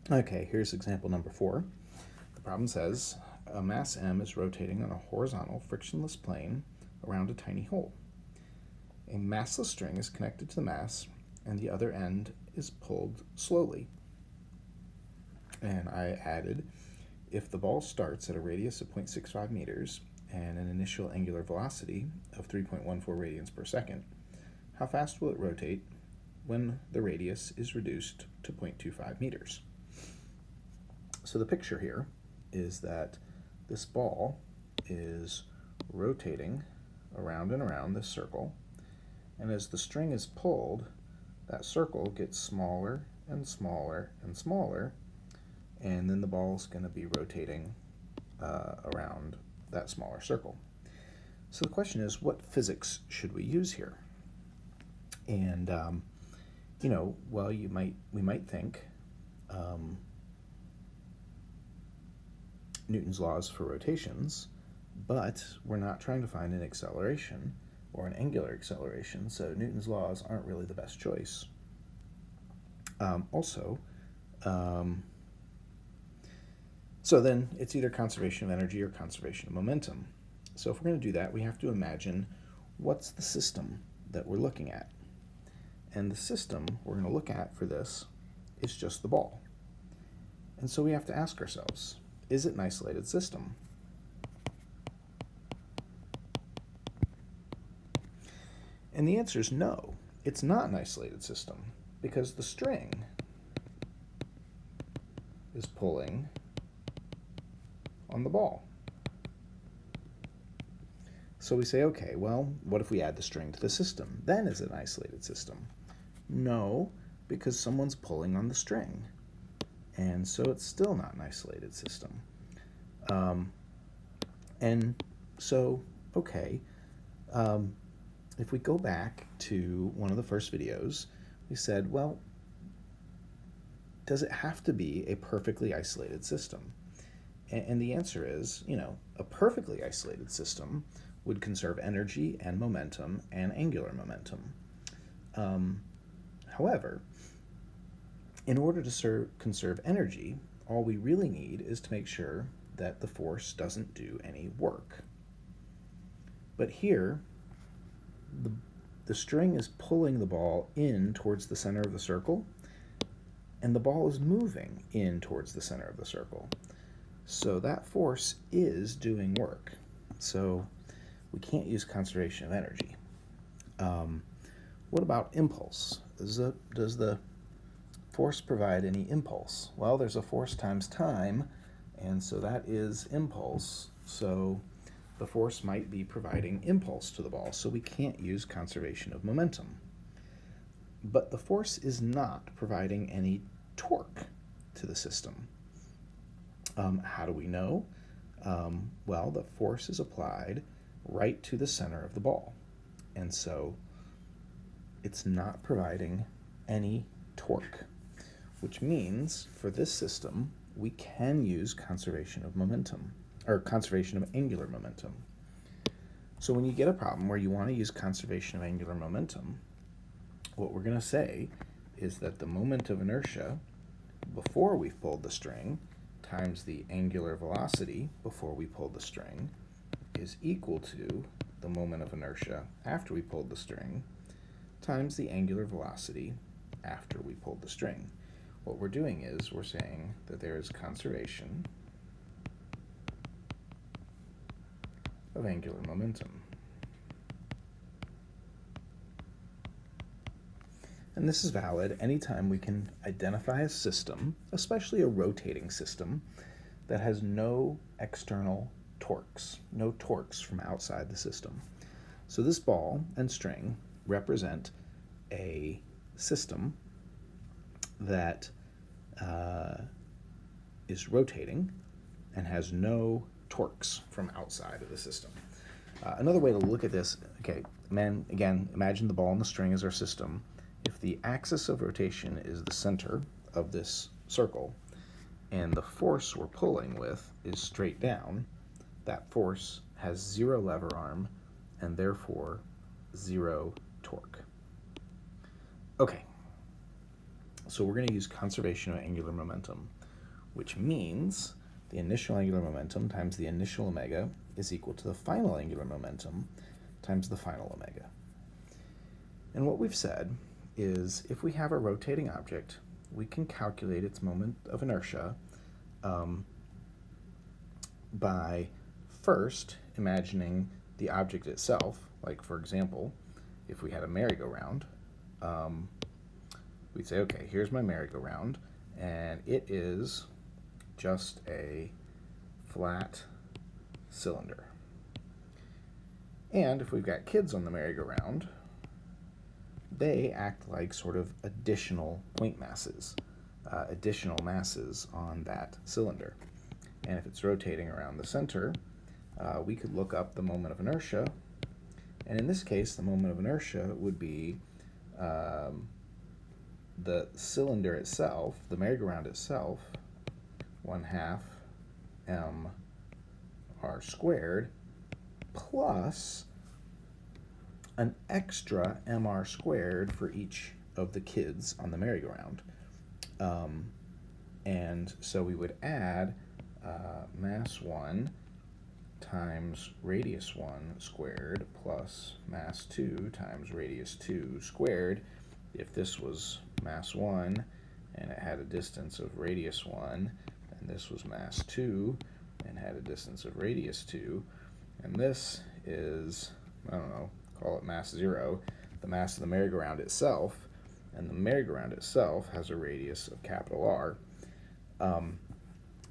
Okay, here's example number 4. The problem says a mass m is rotating on a horizontal frictionless plane around a tiny hole. A massless string is connected to the mass, and the other end is pulled slowly. And I added, if the ball starts at a radius of 0.65 meters and an initial angular velocity of 3.14 radians per second, how fast will it rotate when the radius is reduced to 0.25 meters? So the picture here is that this ball is rotating around and around this circle, and as the string is pulled, that circle gets smaller and smaller and smaller, and then the ball is going to be rotating around that smaller circle. So the question is, what physics should we use here? And well, we might think Newton's laws for rotations, but we're not trying to find an acceleration or an angular acceleration, so Newton's laws aren't really the best choice. So then it's either conservation of energy or conservation of momentum. So if we're going to do that, we have to imagine what's the system that we're looking at. And the system we're going to look at for this is just the ball. And so we have to ask ourselves, is it an isolated system? And the answer is no, it's not an isolated system, because the string is pulling on the ball. So we say, okay, well, what if we add the string to the system? Then is it an isolated system? No, because someone's pulling on the string. And so it's still not an isolated system. And so, okay, if we go back to one of the first videos, we said, well, does it have to be a perfectly isolated system? And the answer is, a perfectly isolated system would conserve energy and momentum and angular momentum. However, in order to conserve energy, all we really need is to make sure that the force doesn't do any work. But here, the string is pulling the ball in towards the center of the circle, and the ball is moving in towards the center of the circle. So that force is doing work. So we can't use conservation of energy. What about impulse? Does the force provide any impulse? Well, there's a force times time, and so that is impulse. So the force might be providing impulse to the ball, so we can't use conservation of momentum. But the force is not providing any torque to the system. How do we know? Well, the force is applied right to the center of the ball, and so it's not providing any torque, which means for this system we can use conservation of momentum, or conservation of angular momentum. So when you get a problem where you want to use conservation of angular momentum, what we're going to say is that the moment of inertia before we've pulled the string times the angular velocity before we pulled the string is equal to the moment of inertia after we pulled the string times the angular velocity after we pulled the string. What we're doing is we're saying that there is conservation of angular momentum. And this is valid anytime we can identify a system, especially a rotating system, that has no external torques, no torques from outside the system. So this ball and string represent a system that is rotating and has no torques from outside of the system. Another way to look at this, okay, again, imagine the ball and the string as our system. If the axis of rotation is the center of this circle, and the force we're pulling with is straight down, that force has zero lever arm and therefore zero torque. Okay, So we're going to use conservation of angular momentum, which means the initial angular momentum times the initial omega is equal to the final angular momentum times the final omega. And what we've said is if we have a rotating object, we can calculate its moment of inertia by first imagining the object itself. Like, for example, if we had a merry-go-round, we'd say, okay, here's my merry-go-round, and it is just a flat cylinder. And if we've got kids on the merry-go-round, they act like sort of additional point masses, additional masses on that cylinder. And if it's rotating around the center, we could look up the moment of inertia. And in this case, the moment of inertia would be the cylinder itself, the merry-go-round itself, 1/2 mr squared plus an extra mr squared for each of the kids on the merry-go-round. And so we would add mass 1 times radius 1 squared plus mass 2 times radius 2 squared if this was mass 1 and it had a distance of radius 1, and this was mass 2 and had a distance of radius 2, and this is, I don't know, call it mass 0, the mass of the merry-go-round itself, and the merry-go-round itself has a radius of capital R.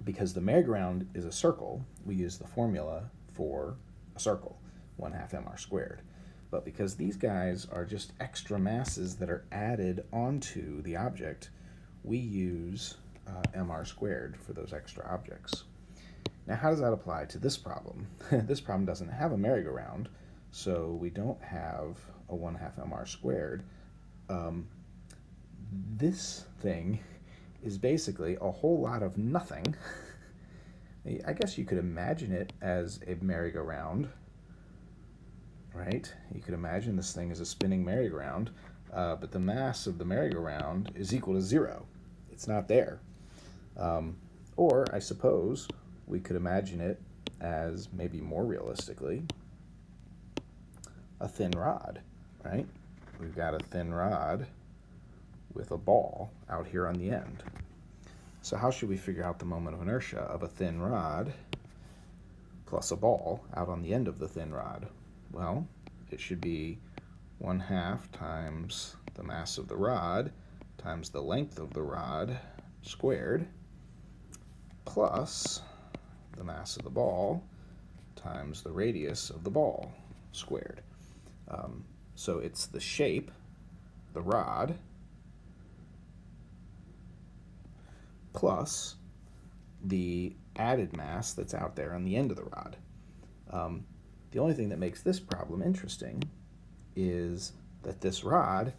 Because the merry-go-round is a circle, we use the formula for a circle, 1/2 mr squared. But because these guys are just extra masses that are added onto the object, we use mr squared for those extra objects. Now, how does that apply to this problem? This problem doesn't have a merry-go-round, so we don't have a 1/2 mr squared. This thing is basically a whole lot of nothing. I guess you could imagine it as a merry-go-round, right? You could imagine this thing as a spinning merry-go-round, but the mass of the merry-go-round is equal to 0. It's not there. Or, I suppose, we could imagine it as, maybe more realistically, a thin rod, right? We've got a thin rod with a ball out here on the end. So how should we figure out the moment of inertia of a thin rod plus a ball out on the end of the thin rod? Well, it should be 1/2 times the mass of the rod times the length of the rod squared plus the mass of the ball times the radius of the ball squared. So it's the shape, the rod, plus the added mass that's out there on the end of the rod. The only thing that makes this problem interesting is that this rod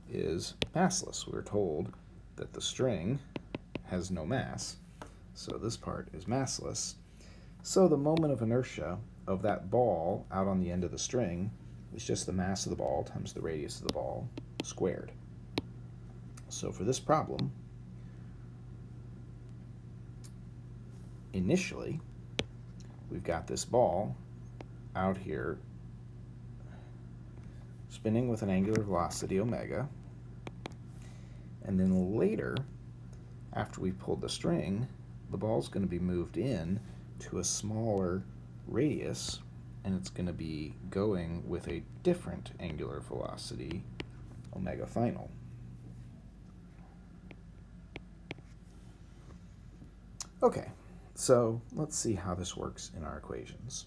is massless. We're told that the string has no mass, so this part is massless. So the moment of inertia of that ball out on the end of the string is just the mass of the ball times the radius of the ball squared. So for this problem, initially, we've got this ball out here spinning with an angular velocity omega, and then later, after we've pulled the string, the ball's going to be moved in to a smaller radius, and it's going to be going with a different angular velocity omega final. Okay, so let's see how this works in our equations.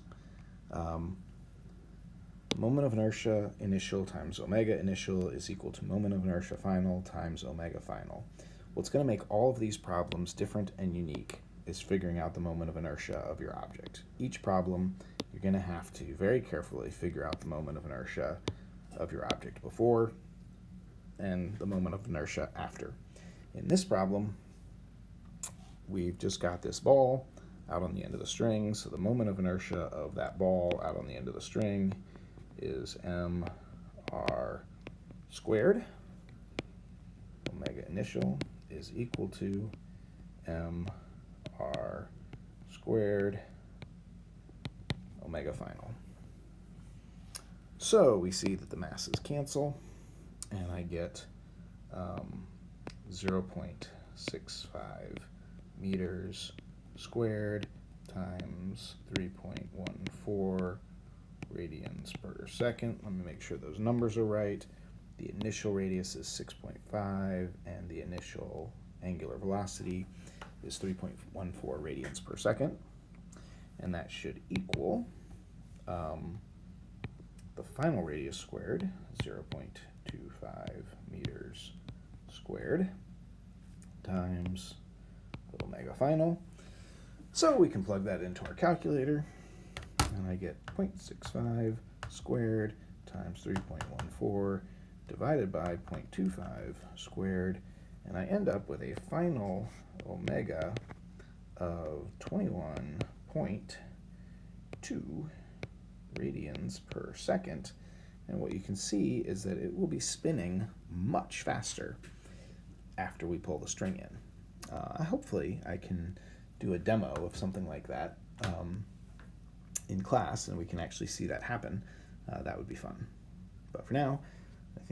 Moment of inertia initial times omega initial is equal to moment of inertia final times omega final. What's going to make all of these problems different and unique is figuring out the moment of inertia of your object. Each problem, you're going to have to very carefully figure out the moment of inertia of your object before and the moment of inertia after. In this problem, we've just got this ball out on the end of the string, so the moment of inertia of that ball out on the end of the string is mr squared. initial is equal to mr squared omega final. So we see that the masses cancel, and I get 0.65 meters squared times 3.14 radians per second. Let me make sure those numbers are right. The initial radius is 6.5, and the initial angular velocity is 3.14 radians per second. And that should equal the final radius squared, 0.25 meters squared, times the omega final. So we can plug that into our calculator, and I get 0.65 squared times 3.14 divided by 0.25 squared, and I end up with a final omega of 21.2 radians per second. And what you can see is that it will be spinning much faster after we pull the string in. Hopefully I can do a demo of something like that in class, and we can actually see that happen. That would be fun. But for now,